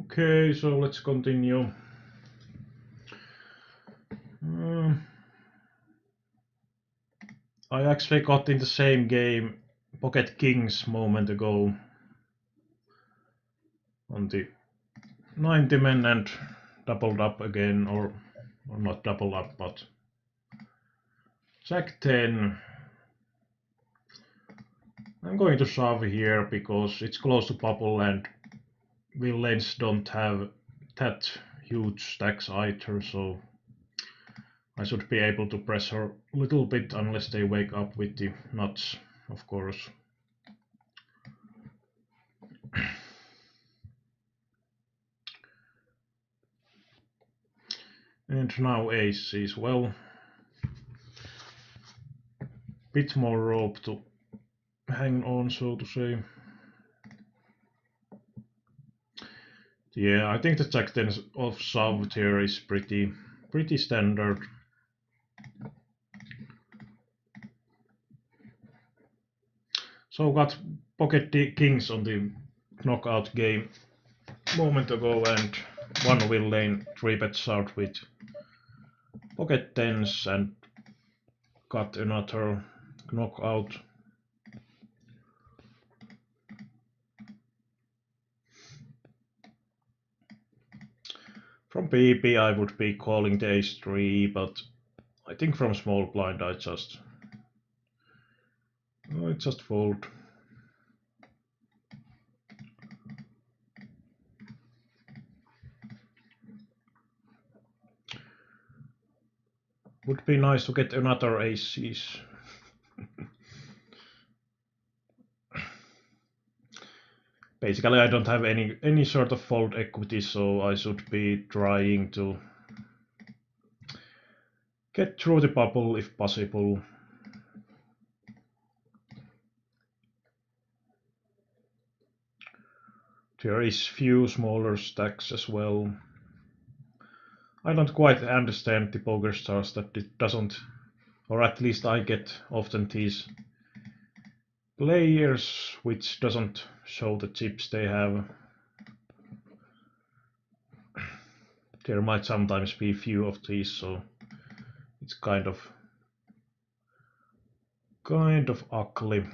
Okay, so let's continue. I actually got in the same game Pocket Kings moment ago on the 90 men and doubled up again, or not doubled up, but Jack 10. I'm going to shove here because it's close to bubble and villains don't have that huge stacks either, so I should be able to press her a little bit unless they wake up with the nuts, of course. And now ace is, well, bit more rope to hang on, so to say. Yeah, I think the Jack 10 of shoved here is pretty standard. So got Pocket Kings on the knockout game moment ago, and one villain 3-bet shot with Pocket 10s and got another knockout. From BB I would be calling the ace 3, but I think from small blind I just fold. Would be nice to get another aces. Basically I don't have any sort of fold equity, so I should be trying to get through the bubble if possible. There is few smaller stacks as well. I don't quite understand the poker stars that it doesn't, or at least I get often these players which doesn't show the chips they have. There might sometimes be few of these, so it's kind of ugly.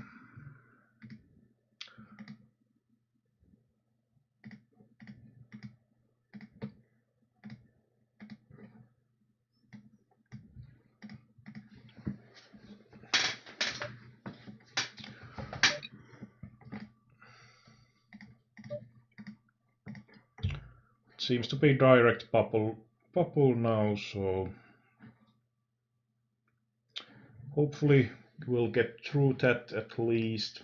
Seems to be direct bubble now, so hopefully we'll get through that at least.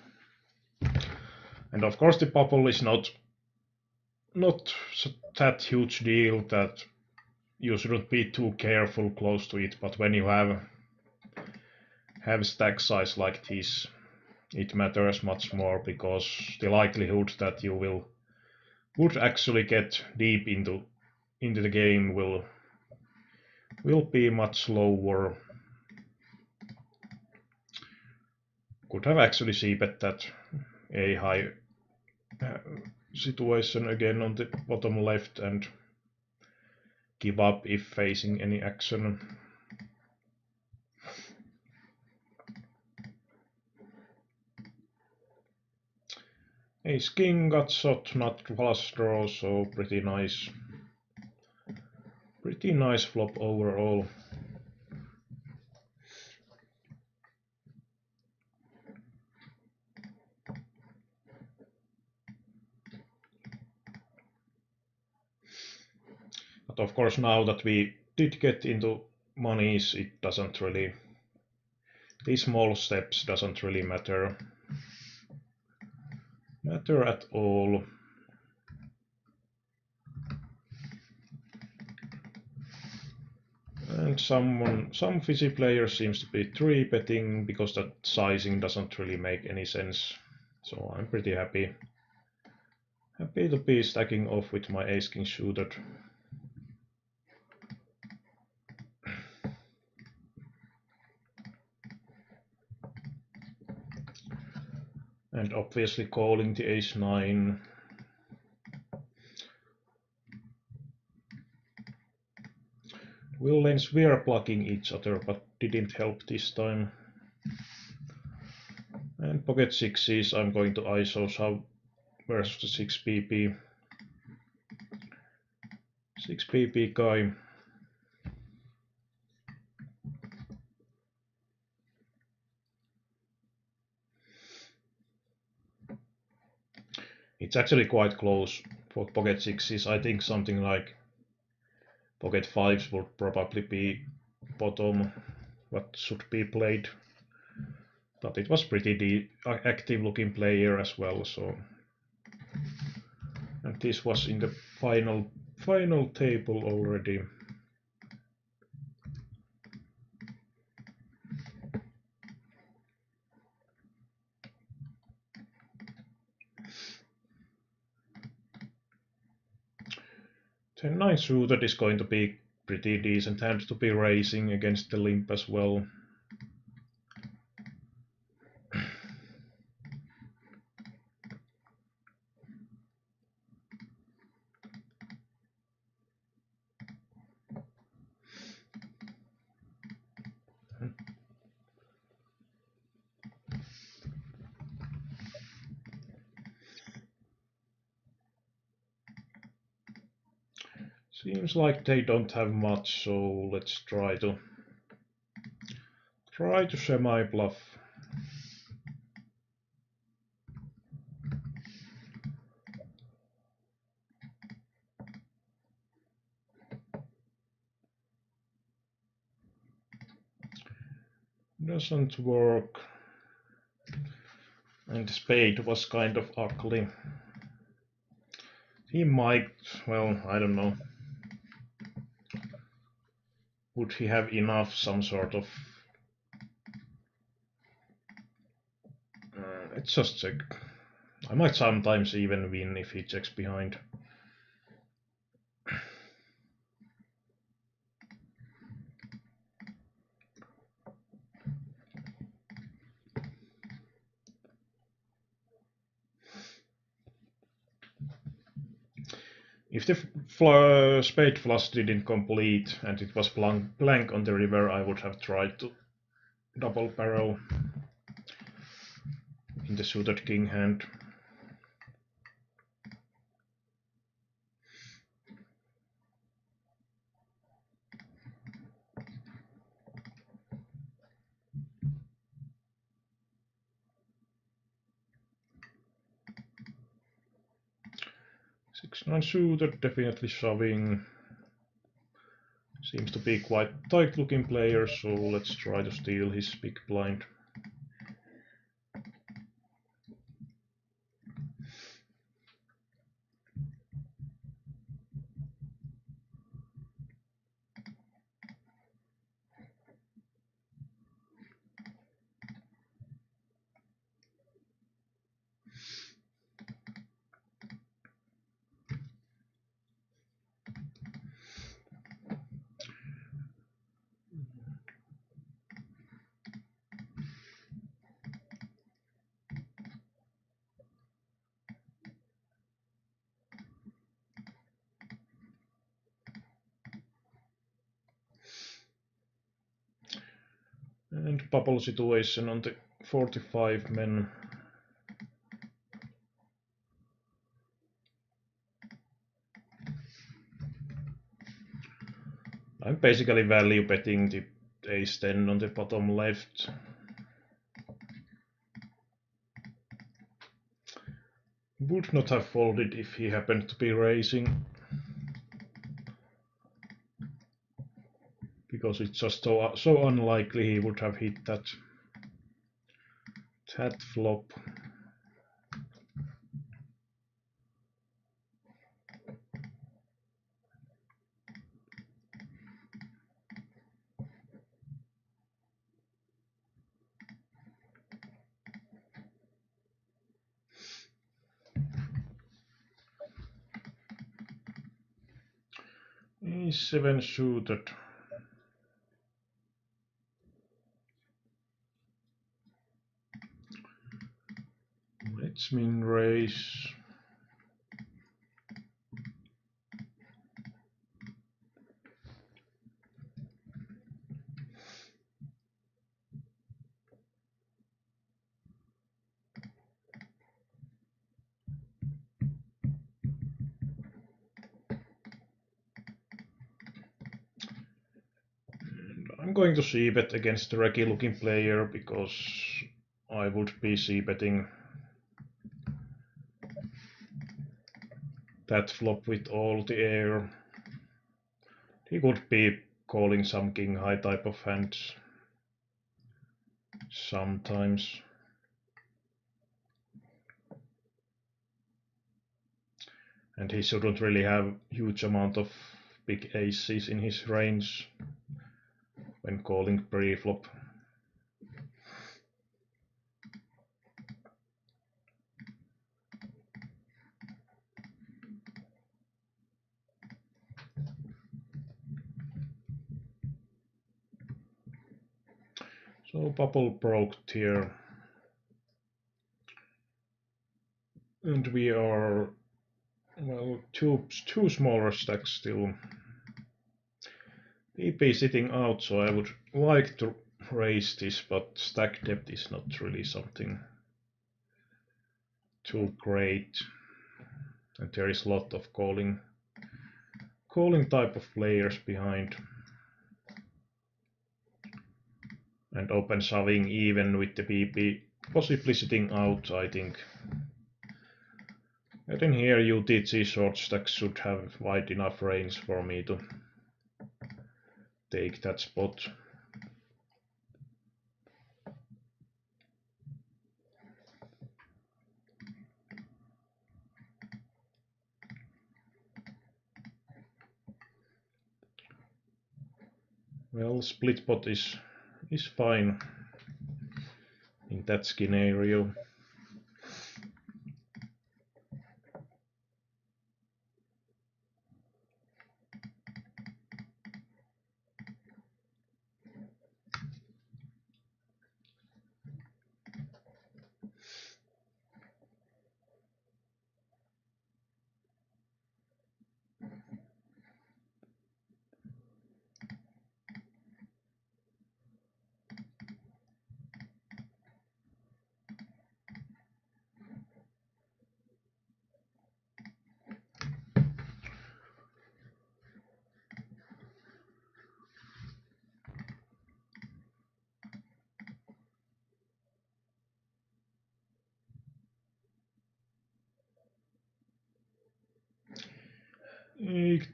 And of course the bubble is not that huge deal that you shouldn't be too careful close to it, but when you have stack size like this, it matters much more, because the likelihood that you would actually get deep into the game will be much lower. Could have actually c-bet that a high situation again on the bottom left and give up if facing any action. Ace king got shot, not flush draw, so pretty nice flop overall. But of course now that we did get into monies, it doesn't really, these small steps doesn't really matter at all. And some fizzy player seems to be 3-betting because that sizing doesn't really make any sense. So I'm pretty happy to be stacking off with my ace king suited. And obviously calling the ace 9. Villains were blocking each other, but didn't help this time. And pocket sixes, I'm going to ISO sub versus the 6PP. 6PP guy. It's actually quite close for pocket sixes. I think something like pocket fives would probably be bottom what should be played. But it was pretty active looking player as well, so. And this was in the final table already. The 9 suited is going to be pretty decent hand to be racing against the limp as well. Seems like they don't have much, so let's try to semi-bluff. Doesn't work. And the spade was kind of ugly. He might, well, I don't know. Would he have enough some sort of... let's just check. I might sometimes even win if he checks behind. If the spade flush didn't complete and it was blank on the river, I would have tried to double barrel in the suited king hand. Six-nine suited, definitely shoving. Seems to be quite tight looking player, so let's try to steal his big blind. And bubble situation on the 45 men. I'm basically value betting the ace 10 on the bottom left. Would not have folded if he happened to be raising. Because it's just so unlikely he would have hit that flop. E7 suited. Let's min raise. going to c-bet against the Regi looking player because I would be c-betting that flop with all the air. He could be calling some king high type of hands sometimes. And he shouldn't really have huge amount of big aces in his range when calling pre-flop. So bubble broke here. And we are, well, two smaller stacks still. PP sitting out, so I would like to raise this, but stack depth is not really something too great. And there is a lot of calling type of players behind. And open shoving even with the PP possibly sitting out, I think. And in here UTG short stacks should have wide enough range for me to take that spot. Well, split pot is fine in that scenario.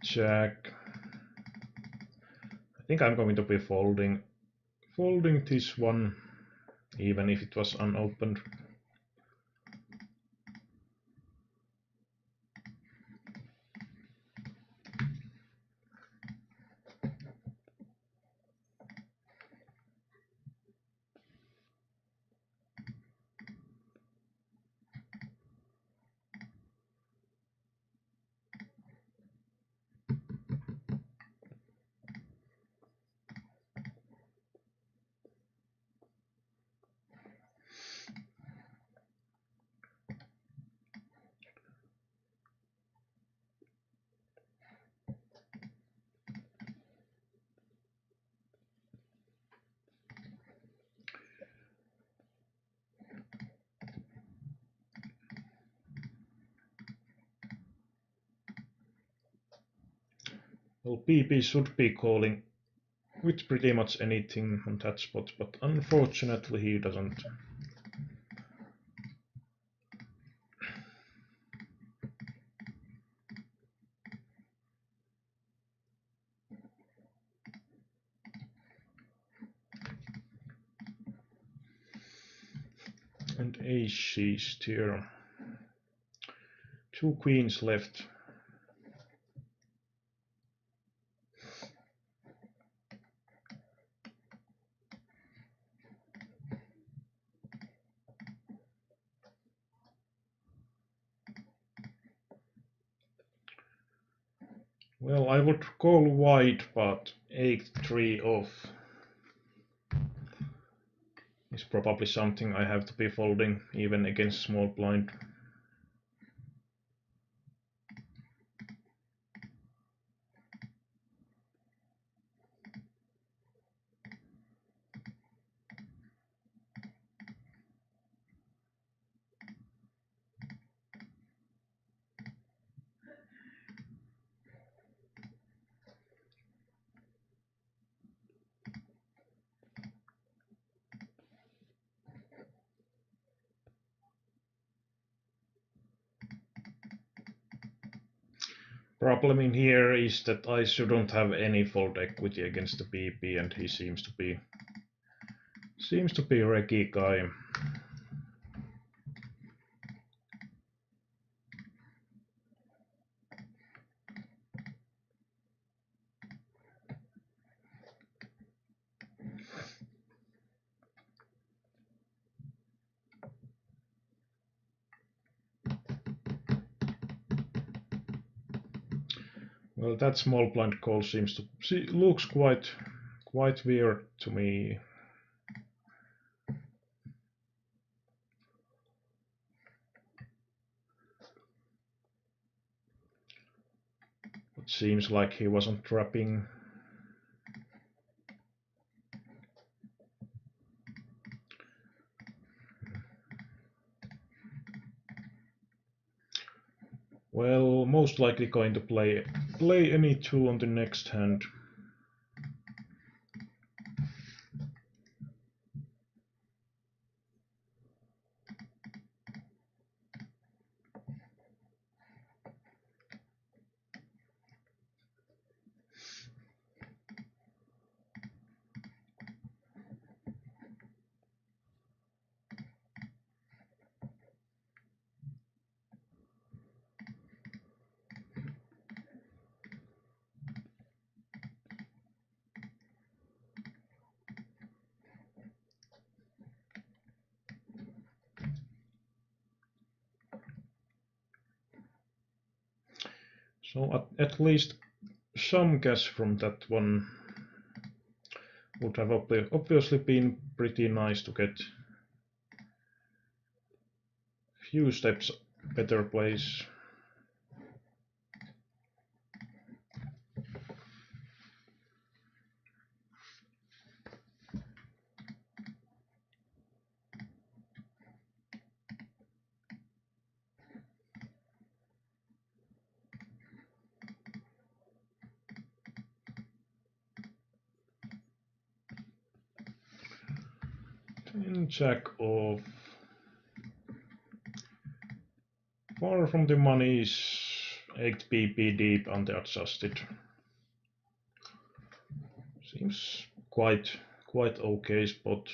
Jack. I think I'm going to be folding this one, even if it was unopened. Well, PP should be calling with pretty much anything on that spot, but unfortunately he doesn't. And ace is here. Two queens left. Well, I would call wide, but 8-3 off is probably something I have to be folding, even against small blind. Problem in here is that I shouldn't have any fold equity against the PP, and he seems to be a reggy guy. Well, that small blind call looks quite weird to me. It seems like he wasn't trapping. Well, most likely going to play any two on the next hand. So at least some cash from that one would have obviously been pretty nice to get few steps better place. And jack off. Far from the money is 8 PP deep underadjusted. Seems quite okay spot.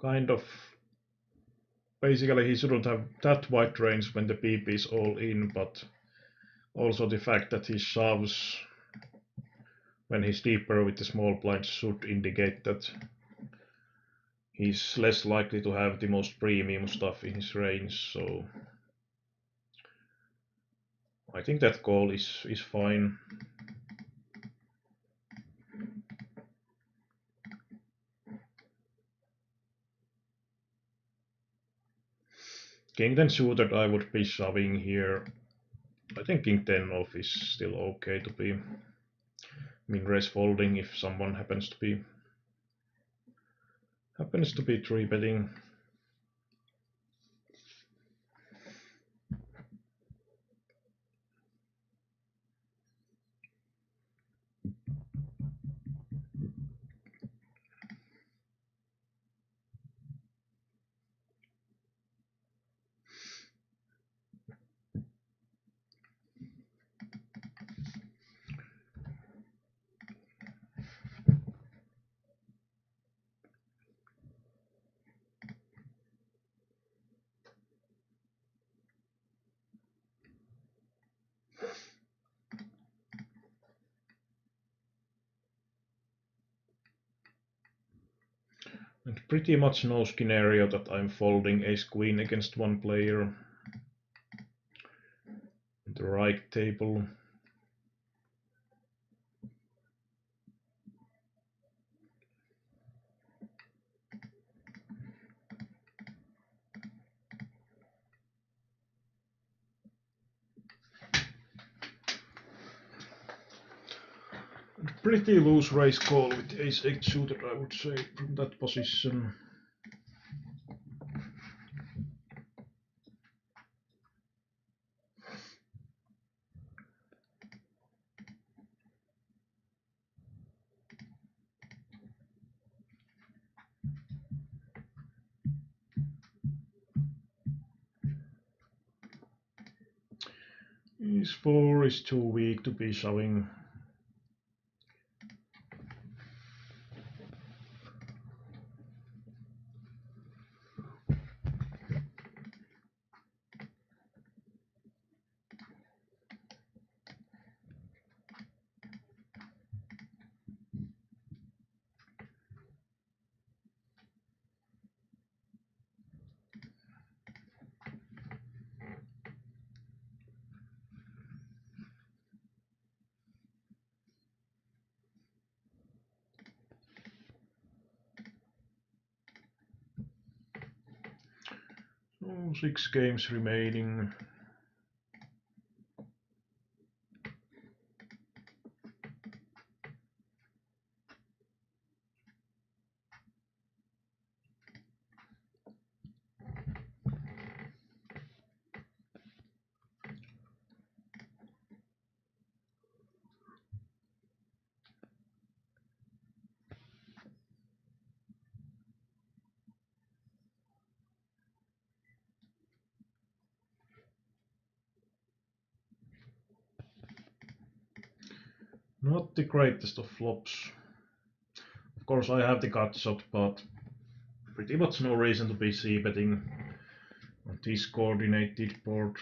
Kind of. Basically, he shouldn't have that wide range when the PP is all in, but also the fact that he shoves when he's deeper with the small blinds should indicate that he's less likely to have the most premium stuff in his range, so I think that call is fine. King 10 suited I would be shoving here. I think King 10 off is still okay to be raise folding if someone happens to be 3-betting. And pretty much no scenario that I'm folding ace queen against one player. the right table. Pretty loose race call with ace-8 suited, I would say, from that position. Ace-4 is too weak to be shoving. So 6 games remaining. Not the greatest of flops. Of course, I have the gut shot, but pretty much no reason to be c-betting on this coordinated board.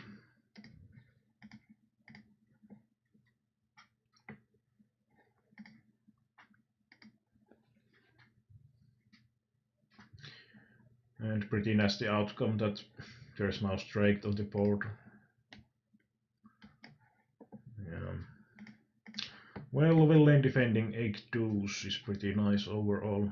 And pretty nasty outcome that there's now straight on the board. Yeah. Well, villain defending 8 deuce is pretty nice overall.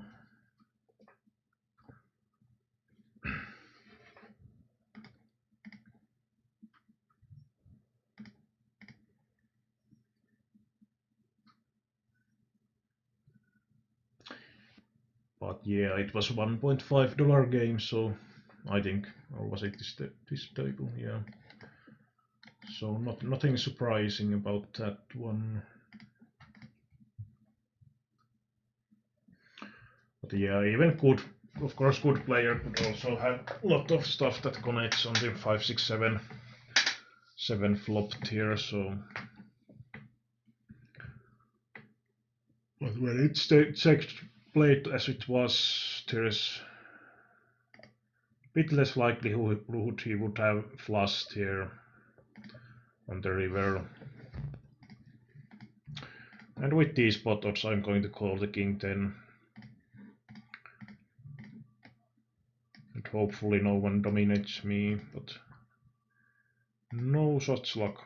But yeah, it was $1.5 game, so I think, or was it this table? Yeah. So nothing surprising about that one. But yeah, even good, of course, good player could also have a lot of stuff that connects on the 5, 6, 7 flopped here. So, but when it's checked played as it was, there's a bit less likelihood he would have flushed here on the river. And with these pot odds, I'm going to call the king 10. And hopefully no one dominates me, but no such luck.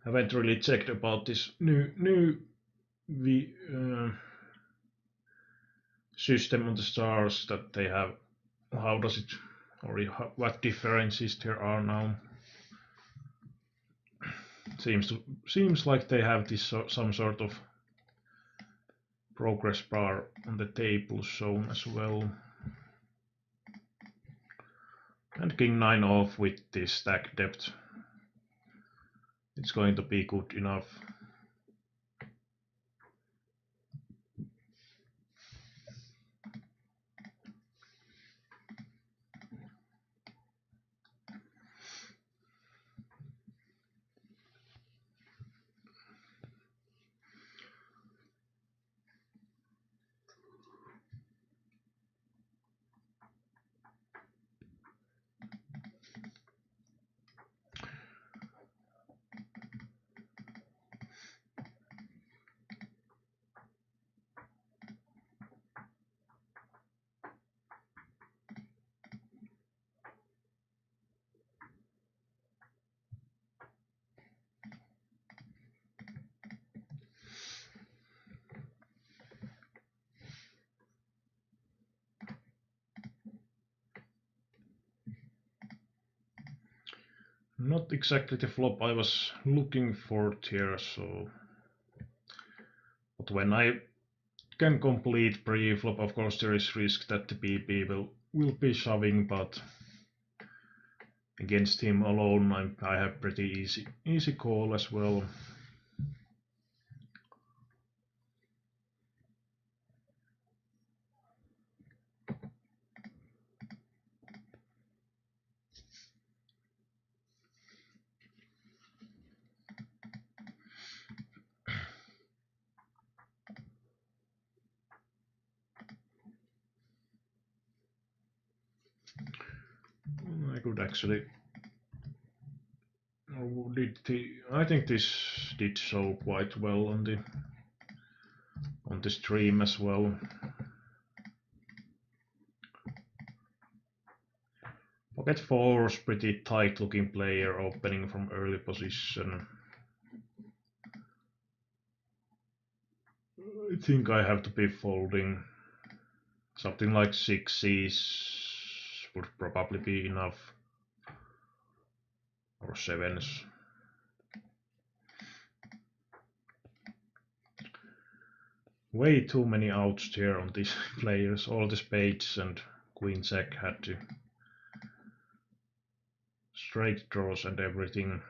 Haven't really checked about this new system on the stars that they have. How does it, or what differences there are now? Seems like they have this some sort of progress bar on the table shown as well. And king 9 off with this stack depth. It's going to be good enough. Not exactly the flop I was looking for here, so... But when I can complete pre-flop, of course there is risk that the PP will be shoving, but against him alone I have pretty easy call as well. I could actually... I think this did show quite well on the stream as well. Pocket 4's pretty tight looking player opening from early position. I think I have to be folding. Something like 6s would probably be enough. Or 7s. Way too many outs here on these players. All the spades and queen jack had to straight draws and everything.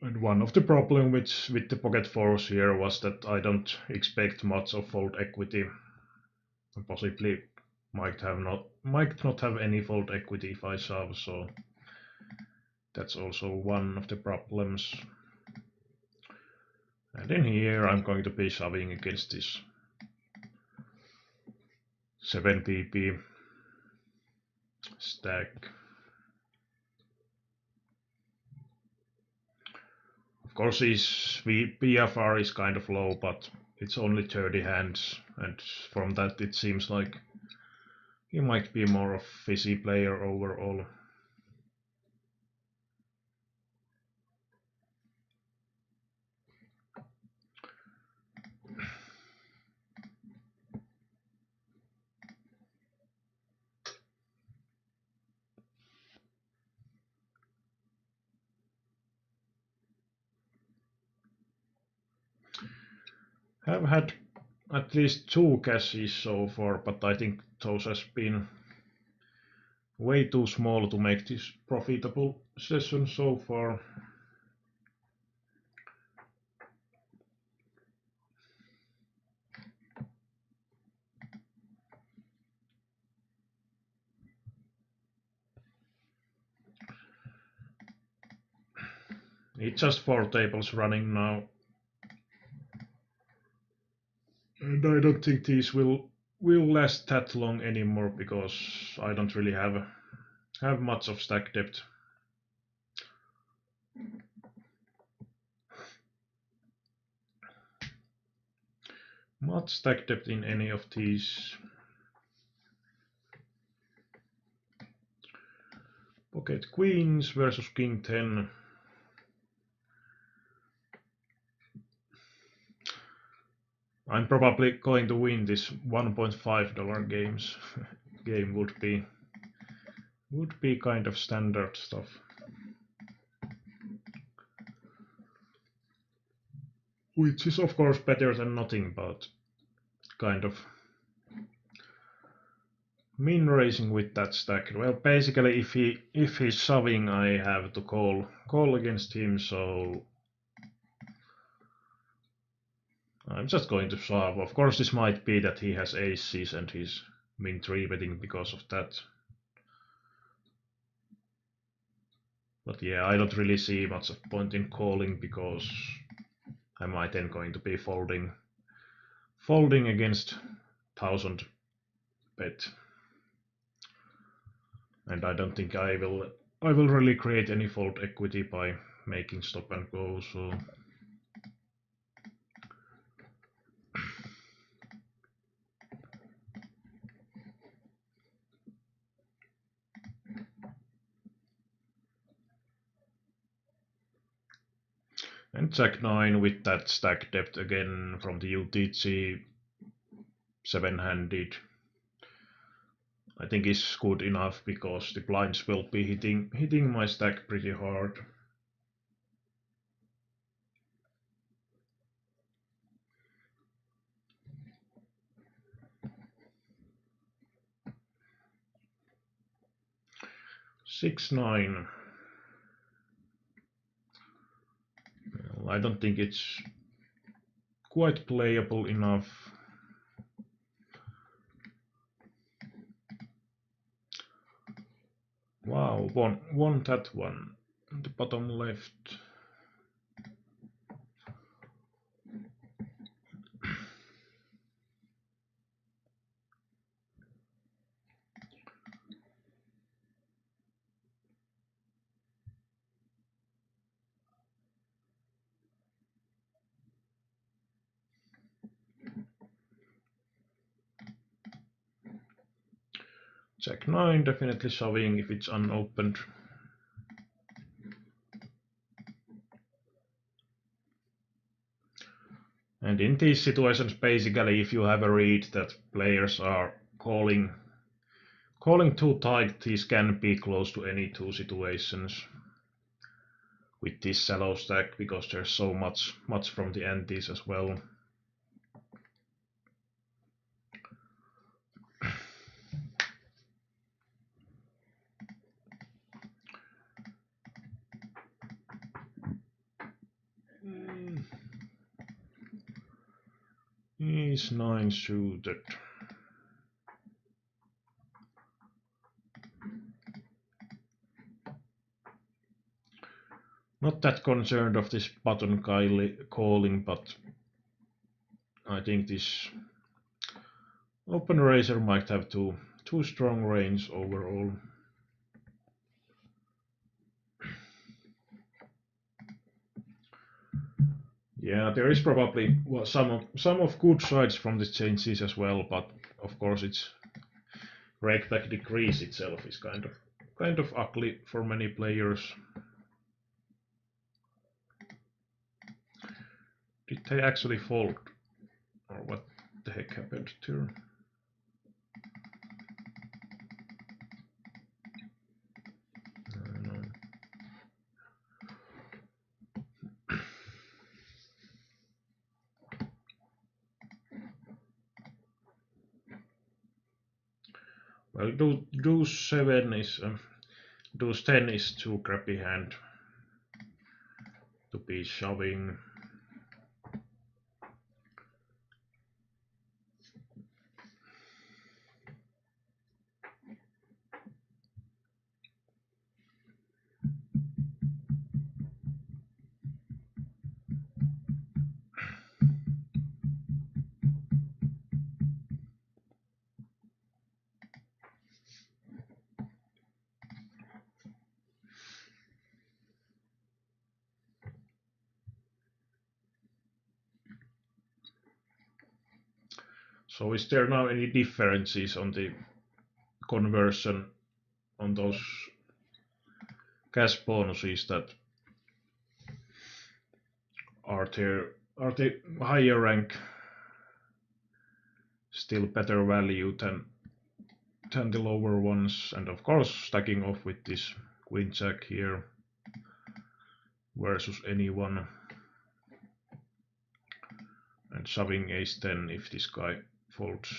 And one of the problems with the pocket fours here was that I don't expect much of fold equity. Possibly might not have any fold equity if I shove, so that's also one of the problems. And in here I'm going to be shoving against this 7 PP stack. Of course his PFR is kind of low, but it's only 30 hands, and from that it seems like he might be more of a fizzy player overall. Have had at least 2 cashes so far, but I think those has been way too small to make this profitable session so far. It's just 4 tables running now. And I don't think these will last that long anymore, because I don't really have much of stack depth. Much stack depth in any of these. Pocket queens versus king 10. I'm probably going to win this $1.5 games. Game would be kind of standard stuff. Which is of course better than nothing, but kind of min raising with that stack. Well, basically if he's shoving, I have to call against him, so I'm just going to shove. Of course this might be that he has aces and he's min 3-betting because of that. But yeah, I don't really see much of point in calling, because I might then going to be folding against 1000 bet. And I don't think I will really create any fold equity by making stop and go, so And Jack 9 with that stack depth again from the UTG 7-handed. I think is good enough because the blinds will be hitting my stack pretty hard. Six nine. Well, I don't think it's quite playable enough. Wow, won that one. The bottom left. Jack 9 definitely shoving if it's unopened. And in these situations, basically, if you have a read that players are calling too tight, these can be close to any two situations with this shallow stack because there's so much from the antes as well. He's 9 suited. Not that concerned of this button calling, but I think this open raiser might have too strong range overall. Yeah, there is probably some of good sides from the changes as well, but of course it's rakeback decrease itself is kind of ugly for many players. Did they actually fold, or what the heck happened to? Well, deuce 7 is deuce 10 is too crappy hand to be shoving. So is there now any differences on the conversion on those cash bonuses that are the higher rank still better value than the lower ones? And of course stacking off with this queen jack here versus anyone, and shoving ace 10 if this guy folds.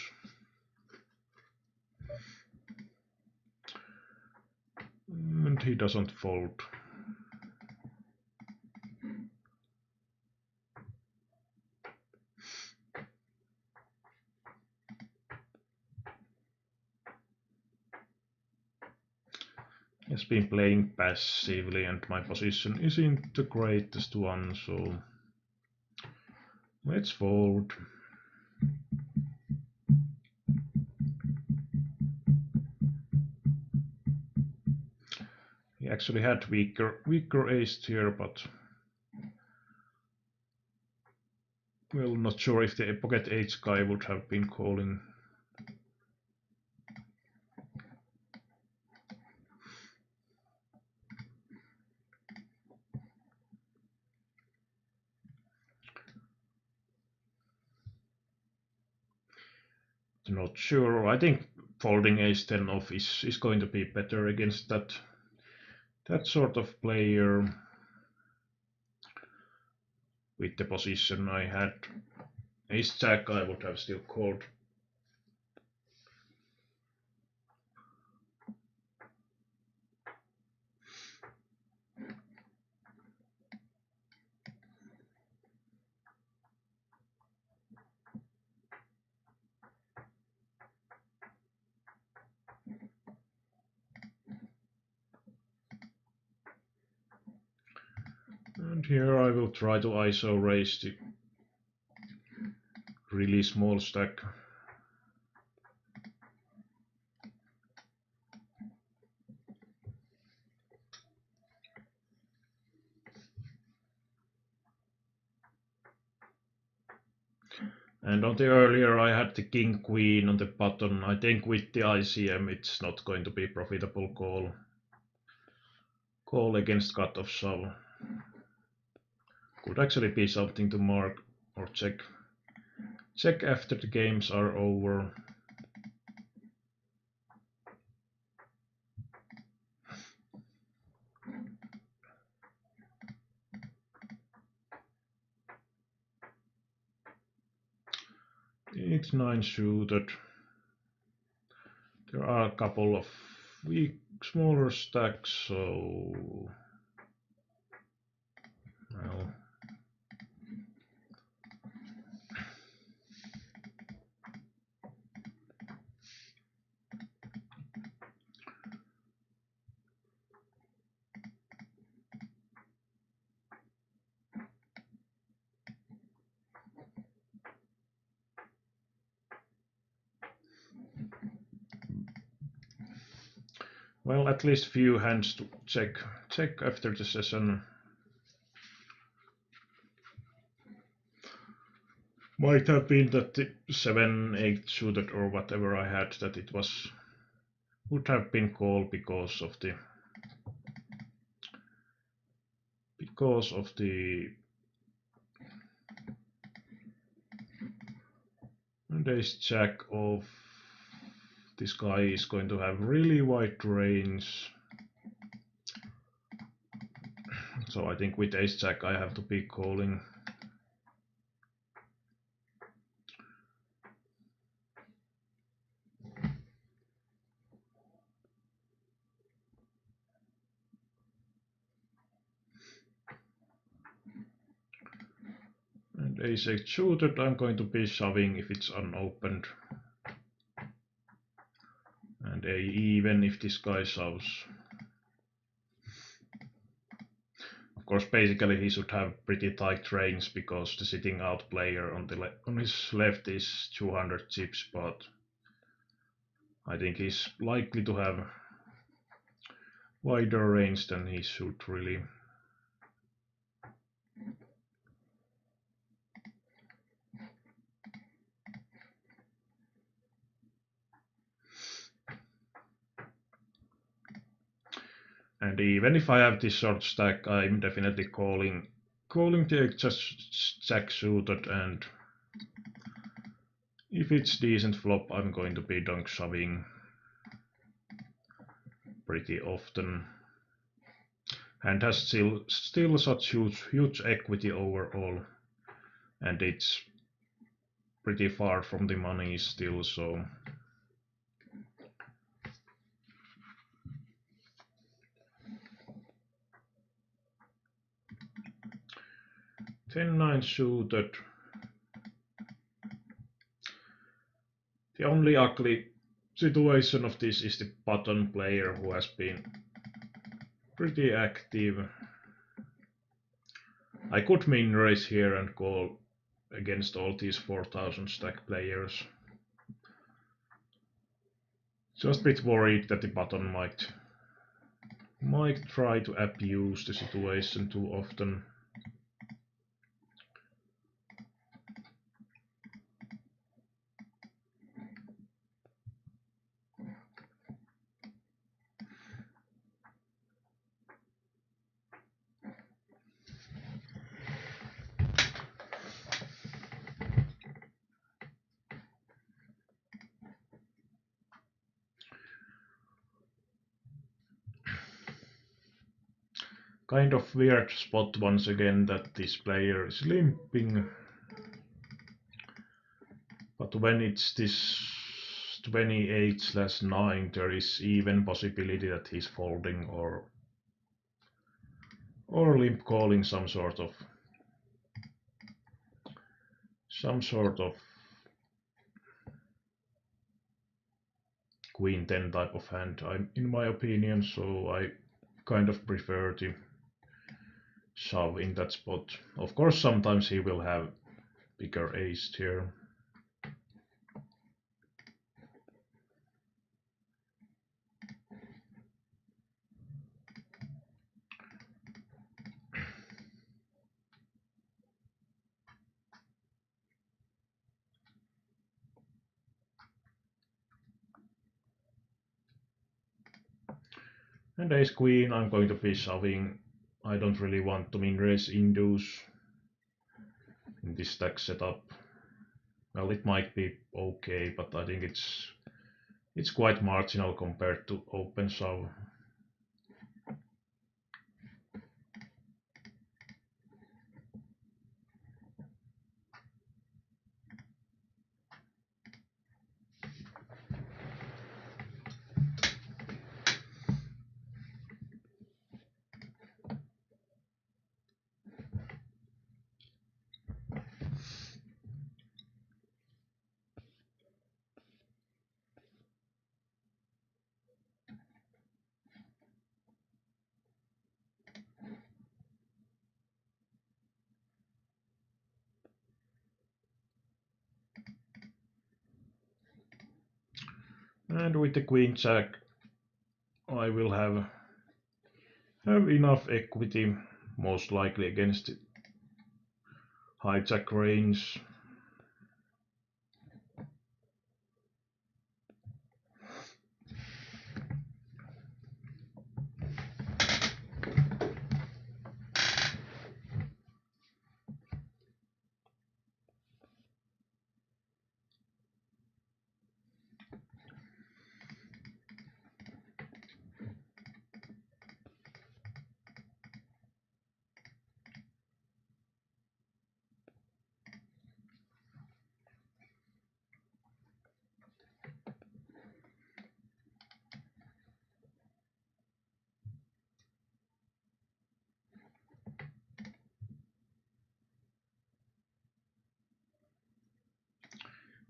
And he doesn't fold. He's been playing passively and my position isn't the greatest one, so let's fold. He actually had weaker ace here, but well, not sure if the pocket H guy would have been calling. Not sure. I think folding ace 10 off is going to be better against that sort of player. With the position I had ace jack, I would have still called. And here I will try to ISO raise the really small stack. And on the earlier I had the king queen on the button. I think with the ICM it's not going to be profitable call against cutoff shove. Could actually be something to mark or check after the games are over. It's 9 suited. There are a couple of weak smaller stacks, so well, at least few hands to check after the session. Might have been that the 7-8 suited or whatever I had, that it would have been called because of the and ace jack of this guy is going to have really wide range. So I think with ace jack I have to be calling. And ace 8 suited I'm going to be shoving if it's unopened. And a even if this guy shoves. Of course, basically he should have pretty tight range because the sitting out player on his left is 200 chips, but I think he's likely to have wider range than he should really. And even if I have this short stack, I'm definitely calling the jack suited, and if it's decent flop, I'm going to be donk shoving pretty often. And has still such huge equity overall, and it's pretty far from the money still, so. Ten 9 suited. The only ugly situation of this is the button player who has been pretty active. I could min raise here and call against all these 4000 stack players. Just a bit worried that the button might try to abuse the situation too often. Kind of weird spot once again that this player is limping. But when it's this 28/9, there is even possibility that he's folding or limp calling some sort of queen 10 type of hand, in my opinion, so I kind of prefer to shove in that spot. Of course, sometimes he will have bigger ace here. And ace queen, I'm going to be shoving. I don't really want to min raise induce in this stack setup. Well, it might be okay, but I think it's quite marginal compared to open shove. And with the queen jack, I will have enough equity, most likely against the hijack range.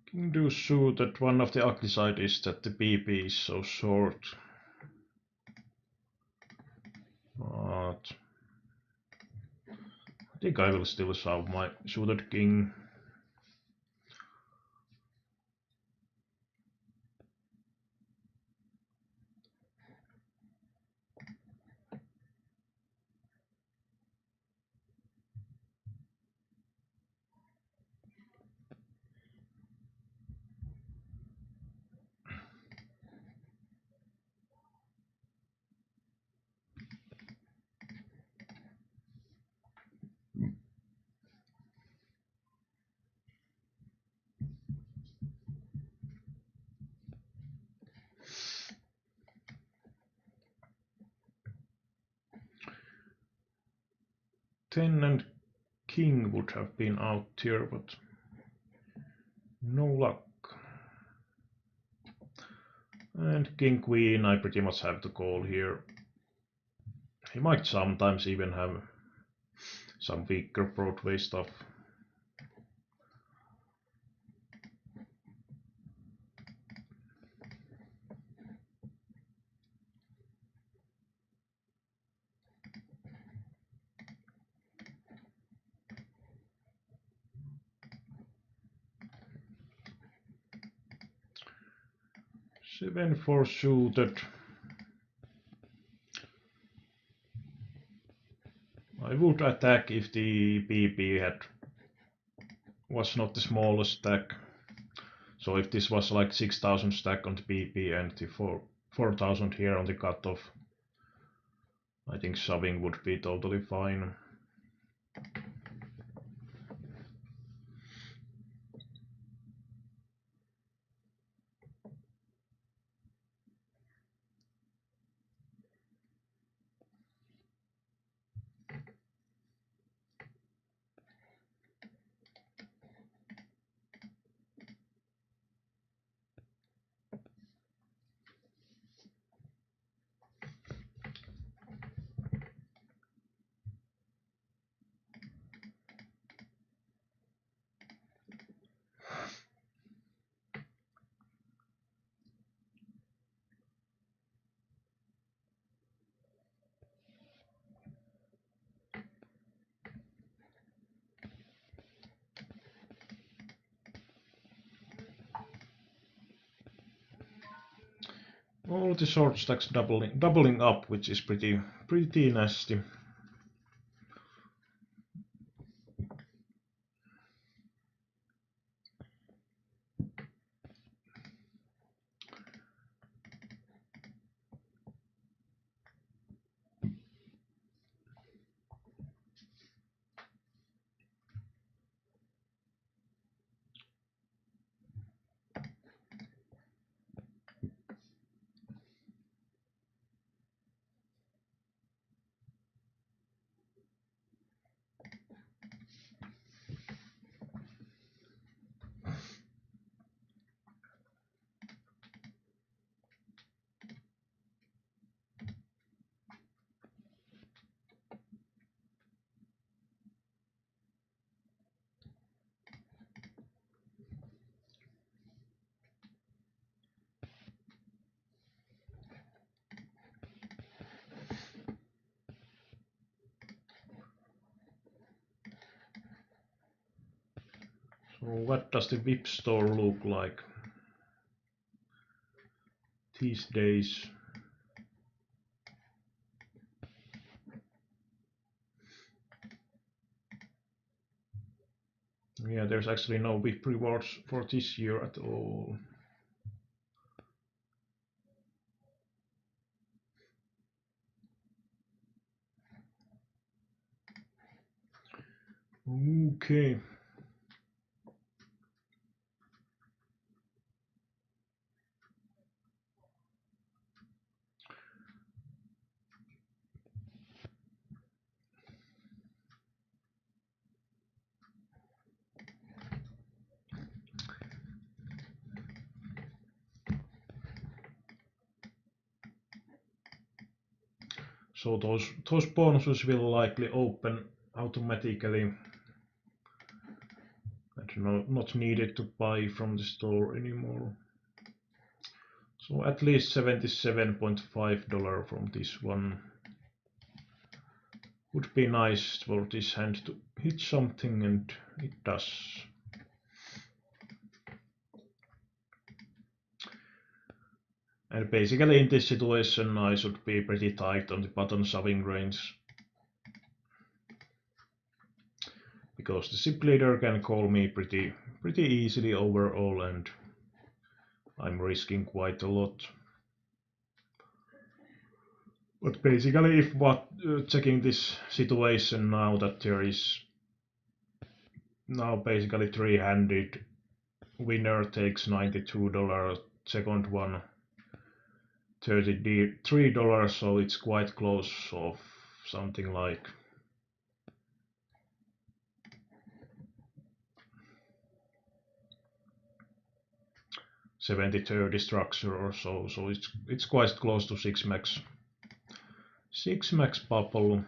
King do suited. One of the ugly side is that the BP is so short. But I think I will still shove my suited king. Ten and king would have been out here, but no luck. And king queen, I pretty much have to call here. He might sometimes even have some weaker Broadway stuff. Seven four suited. I would attack if the BP was not the smallest stack. So if this was like 6,000 stack on the BP and the 4,000 here on the cutoff, I think shoving would be totally fine. All the short stacks doubling up, which is pretty nasty. So what does the VIP store look like these days? Yeah, there's actually no VIP rewards for this year at all. Okay. So those bonuses will likely open automatically and not needed to buy from the store anymore. So at least $77.5 from this one. Would be nice for this hand to hit something, and it does. And basically in this situation I should be pretty tight on the button shoving range, because the ship leader can call me pretty easily overall, and I'm risking quite a lot. But basically, if checking this situation now, that there is now basically three-handed, winner takes $92, second one $33, so it's quite close of something like $70-30 structure or so. So it's quite close to 6 max. 6 max bubble.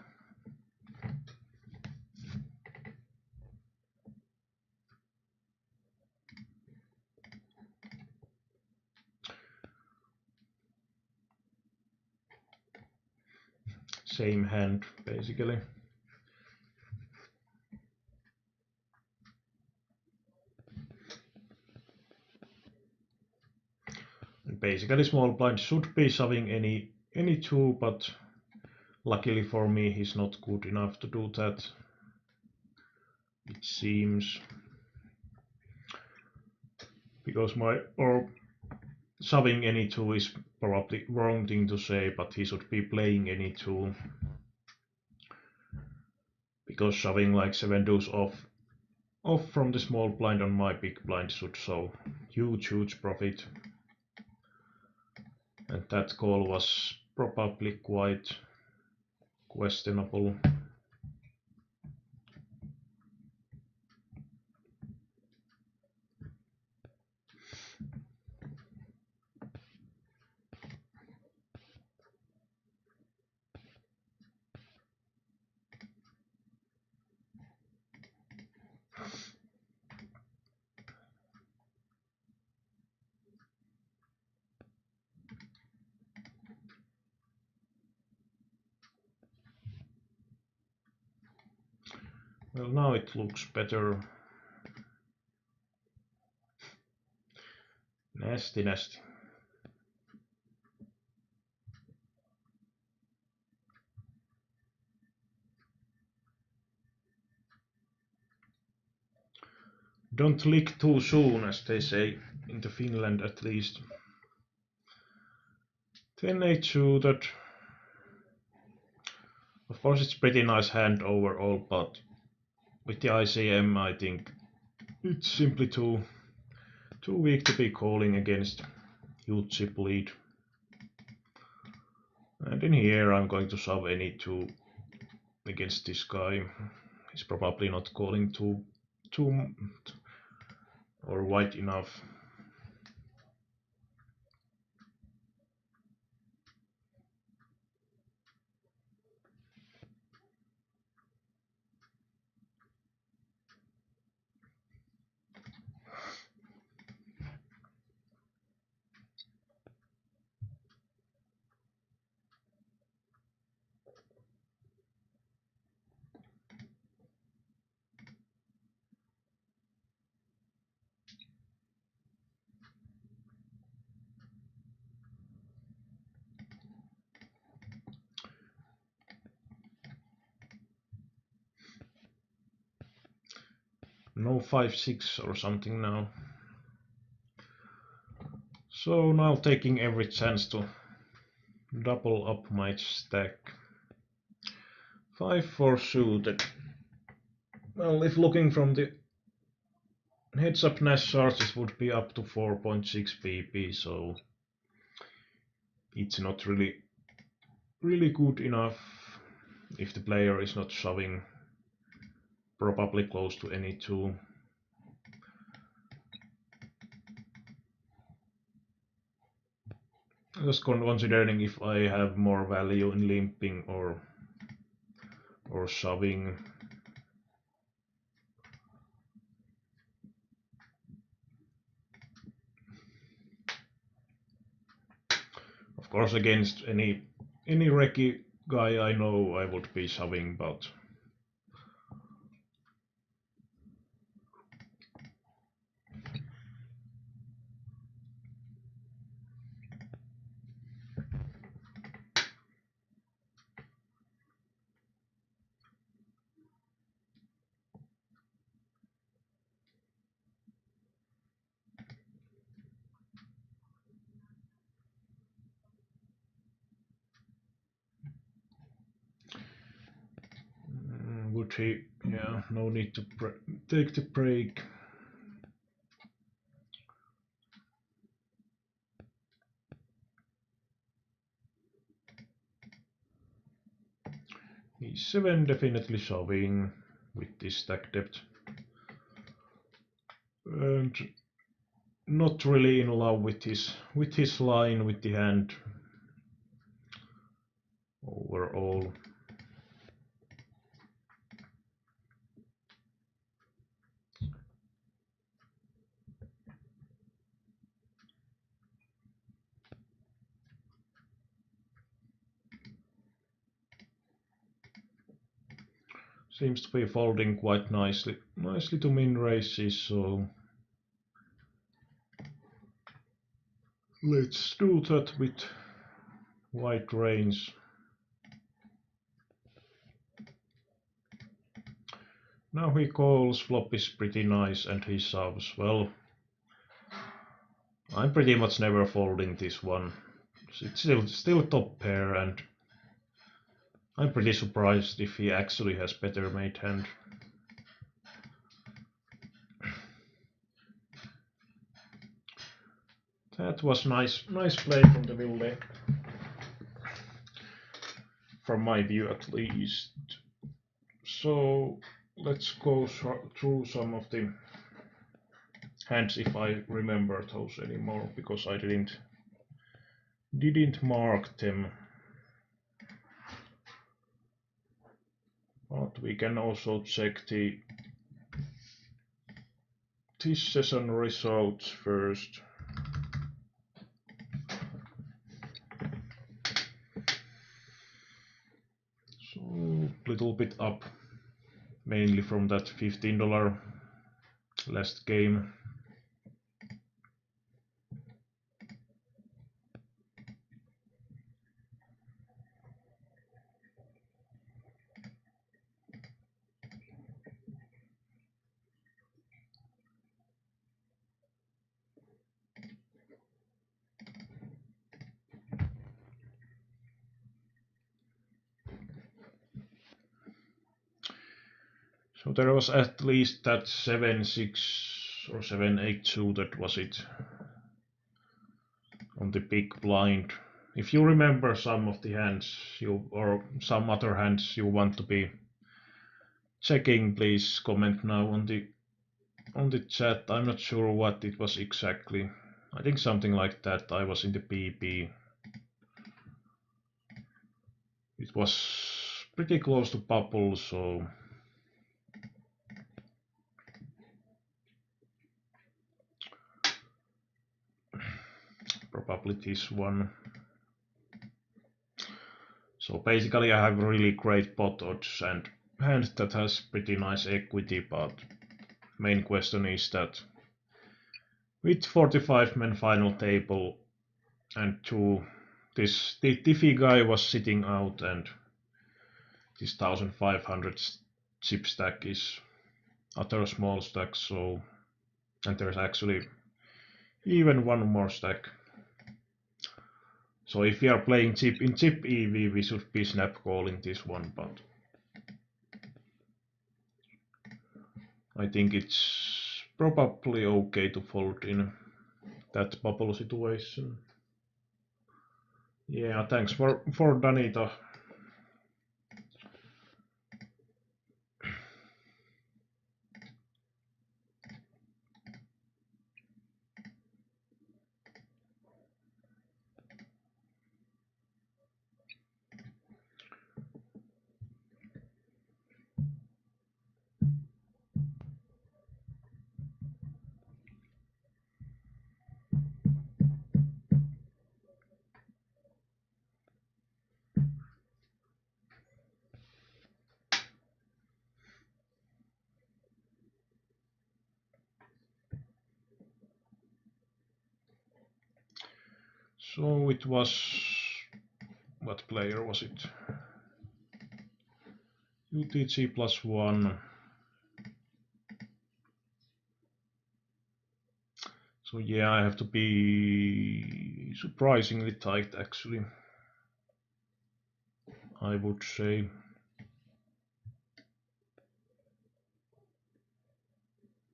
Same hand basically. And basically small blind should be shoving any two, but luckily for me he's not good enough to do that, it seems. Because shoving any two is probably wrong thing to say, but he should be playing any two. Because shoving like 7 deuce off from the small blind on my big blind should show huge profit. And that call was probably quite questionable. Well, now it looks better. Nasty. Don't lick too soon, as they say in the Finland at least. 10-8 suited. Of course, it's pretty nice hand overall, but with the ICM, I think it's simply too weak to be calling against huge chip lead. And in here, I'm going to shove any two against this guy. He's probably not calling too or wide enough. No 5-6 or something now. So now taking every chance to double up my stack. 5-4 suited. Well, if looking from the heads up Nash charges would be up to 4.6 pp, so it's not really good enough if the player is not shoving probably close to any two. Just considering if I have more value in limping or shoving. Of course, against any recce guy I know I would be shoving, but would he? Yeah, no need to take the break. E7 definitely shoving with this stack depth. And not really in love with his line, with the hand overall. Seems to be folding quite nicely to min races, so let's do that with wide range. Now he calls, flop is pretty nice, and he shoves. Well, I'm pretty much never folding this one. It's still top pair, and I'm pretty surprised if he actually has better made hand. That was nice play from the Ville, from my view at least. So let's go through some of the hands if I remember those anymore, because I didn't mark them. But we can also check this session results first. So little bit up, mainly from that $15 last game. So there was at least that 7-6 or 7-8 that was it on the big blind. If you remember some of the hands or some other hands you want to be checking, please comment now on the chat. I'm not sure what it was exactly. I think something like that. I was in the PP. It was pretty close to bubble, so probably this one. So basically I have really great pot odds and hand that has pretty nice equity, but main question is that with 45 men final table and the Tiffy guy was sitting out, and this 1500 chip stack is other small stack, so and there's actually even one more stack. So if we are playing chip in chip EV, we should be snap calling this one, but I think it's probably okay to fold in that bubble situation. Yeah, thanks for Danita. So it was, what player was it? UTG +1. So yeah, I have to be surprisingly tight actually, I would say.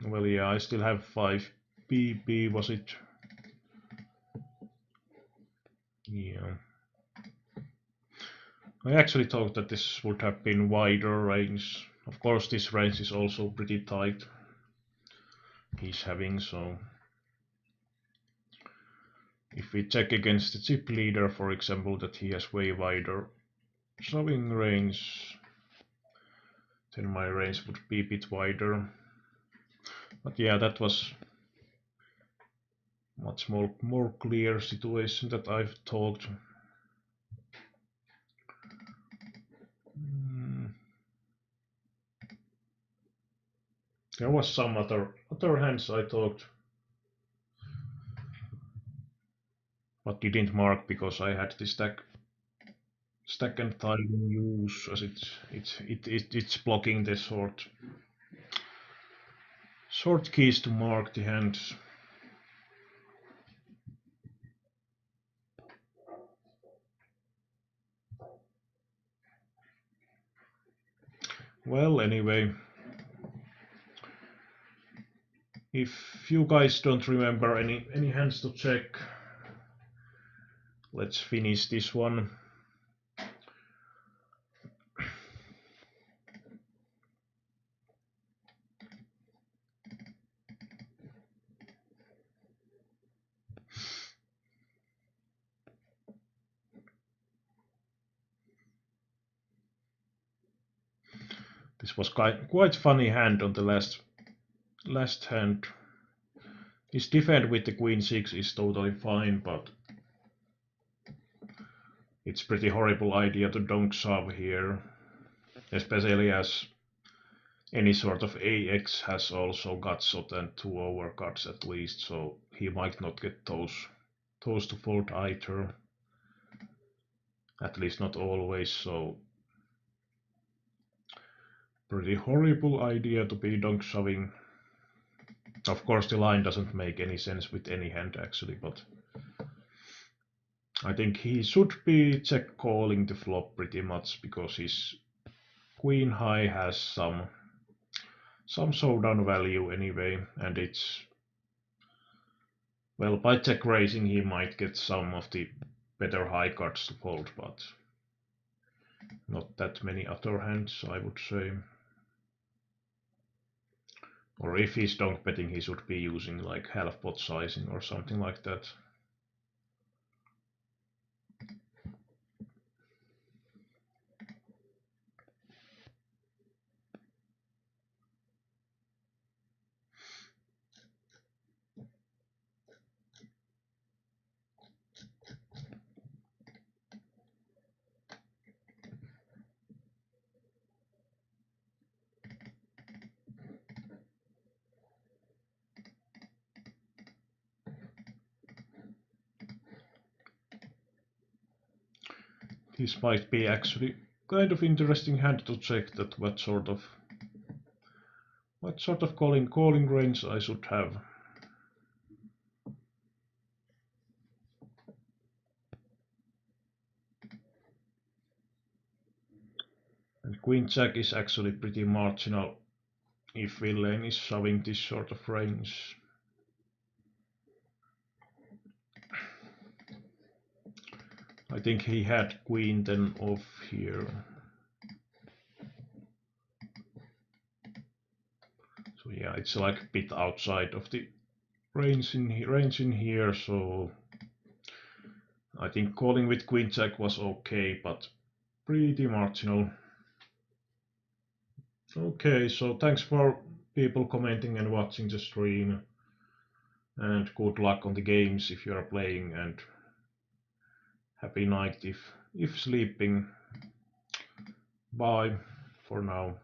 Well, yeah, I still have 5 PP, was it? Yeah. I actually thought that this would have been wider range. Of course, this range is also pretty tight. He's having, so if we check against the chip leader, for example, that he has way wider shoving range, then my range would be a bit wider. But yeah, that was much more clear situation that I've talked. There was some other hands I talked, but didn't mark because I had the stack and tile in use, as it's blocking the short keys to mark the hands. Well, anyway, if you guys don't remember any hands to check, let's finish this one. This was quite funny hand on the last hand. His defend with the queen 6 is totally fine, but it's pretty horrible idea to donk shove here, especially as any sort of AX has also gutshot and 2 overcuts at least, so he might not get those to fold either. At least not always, so pretty horrible idea to be donk shoving. Of course the line doesn't make any sense with any hand actually, but I think he should be check calling the flop pretty much because his queen high has some some showdown value anyway, and it's, well, by check raising he might get some of the better high cards to fold, but not that many other hands, I would say. Or if he's donk betting, he should be using like half pot sizing or something like that. This might be actually kind of interesting hand to check that what sort of calling range I should have. And Queen Jack is actually pretty marginal if villain is shoving this sort of range. I think he had Queen then off here. So yeah, it's like a bit outside of the range in here, so I think calling with Queen Jack was okay, but pretty marginal. Okay, so thanks for people commenting and watching the stream, and good luck on the games if you are playing, and happy night if sleeping. Bye for now.